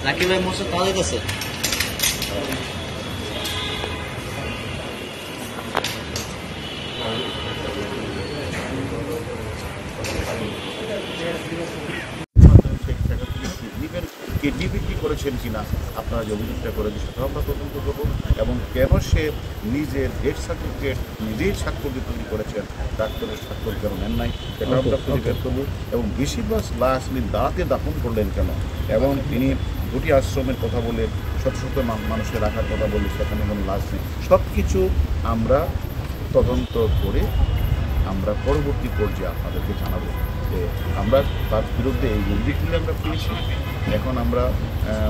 জাকির ভাই মোর্শেদ পাওয়া যাইতেছে? কিডনি বিক্রি করেছেন কিনা আপনারা যে অভিযোগটা করেছেন সেটা আমরা তদন্ত করবো এবং কেন সে নিজের ডেথ সার্টিফিকেট নিজেই স্বাক্ষর দিয়ে তৈরি করেছেন, ডাক্তারের স্বাক্ষর কেন নেন নাই সেটা আমরা খুঁজে বের করবো এবং বেশিরভাগ লাশ তিনি দাঁড়াতে দাফন করলেন কেন এবং তিনি দুটি আশ্রমের কথা বলে শত শত মানুষের রাখার কথা বলে সেখানে কোনো লাশ নেই। সব কিছু আমরা তদন্ত করে আমরা পরবর্তী পর্যায়ে আপনাদেরকে জানাবো যে আমরা তার বিরুদ্ধে এই অভিযোগগুলি আমরা পেয়েছি। এখন আমরা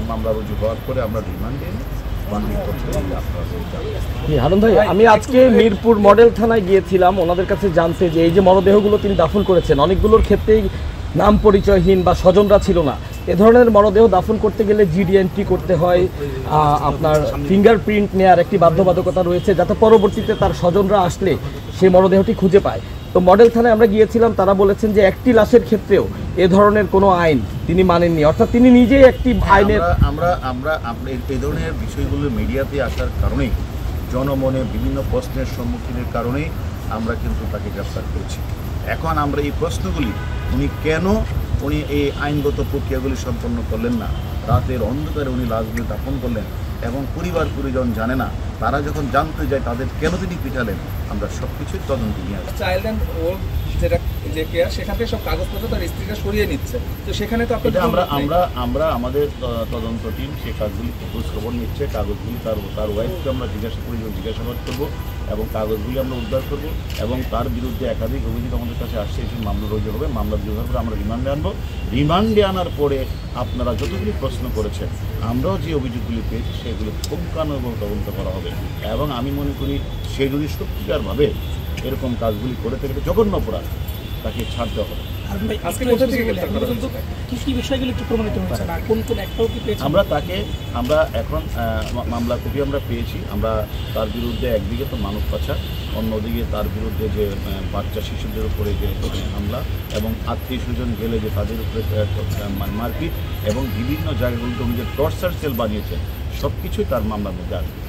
মামলা রুজু হওয়ার পরে আমরা রিমান্ডে হারুন ভাই, আমি আজকে মিরপুর মডেল থানায় গিয়েছিলাম ওনাদের কাছে জানতে যে এই যে মরদেহগুলো তিনি দাফন করেছেন অনেকগুলোর ক্ষেত্রেই নাম পরিচয়হীন বা স্বজনরা ছিল না। এ ধরনের মরদেহ দাফন করতে গেলে জিডি এন্ট্রি করতে হয়, আপনার ফিঙ্গারপ্রিন্ট নেওয়ার একটি বাধ্যবাধকতা রয়েছে যাতে পরবর্তীতে তার স্বজনরা আসলে সেই মরদেহটি খুঁজে পায়। তো মডেল থানায় আমরা গিয়েছিলাম, তারা বলেছেন যে একটি লাশের ক্ষেত্রেও এ ধরনের কোনো আইন তিনি মানেননি, অর্থাৎ তিনি নিজেই একটি আইনের আমরা এই ধরনের বিষয়গুলো মিডিয়াতে আসার কারণেই জনমনে বিভিন্ন প্রশ্নের সম্মুখীনের কারণেই আমরা কিন্তু তাকে গ্রেফতার করেছি। এখন আমরা এই প্রশ্নগুলি উনি এই আইনগত প্রক্রিয়াগুলি সম্পন্ন করলেন না, রাতের অন্ধকারে উনি লাশগুলি দাফন করলেন এবং পরিজন জানে না, তারা যখন জানতে যায় তাদের কেন তিনি পিটালেন, আমরা সব কিছুই তদন্ত নিয়ে আসছি। চাইল্ড অ্যান্ড ওল্ড যে কেয়ার সেখান থেকে সব কাগজপত্র তার স্ত্রীরা সরিয়ে নিচ্ছে, তো সেখানে তো আমরা আমাদের তদন্ত টিম সে কাজগুলি খোঁজ খবর নিচ্ছে, কাগজগুলি তার ওয়াইফকে আমরা জিজ্ঞাসাবাদ করবো এবং কাগজগুলি আমরা উদ্ধার করবো এবং তার বিরুদ্ধে একাধিক অভিযোগ আমাদের কাছে আসছে, এই মামলা রুজু হবে। মামলা রুজু হওয়ার পরে আমরা রিমান্ডে আনবো। রিমান্ডে আনার পরে আপনারা যতগুলি প্রশ্ন করেছেন আমরাও যে অভিযোগগুলি পেয়েছি সেগুলি পুঙ্খানুপুঙ্খ তদন্ত করা হবে এবং আমি মনে করি সে যদি সত্যিকারভাবে এরকম কাজগুলি করে থাকে জঘন্য অপরাধ, তাকে ছাড় দেওয়া হবে। আমরা এখন মামলা কপি আমরা পেয়েছি, আমরা তার বিরুদ্ধে একদিকে তো মানব পাচার, অন্যদিকে তার বিরুদ্ধে যে বাচ্চা শিশুদের উপরে যে হামলা এবং আত্মীয় স্বজন গেলে যে তাদের উপরে মারপিট এবং বিভিন্ন জায়গাগুলোতে উনি যে টর্চার সেল বানিয়েছেন সব কিছুই তার মামলার মধ্যে আসবে।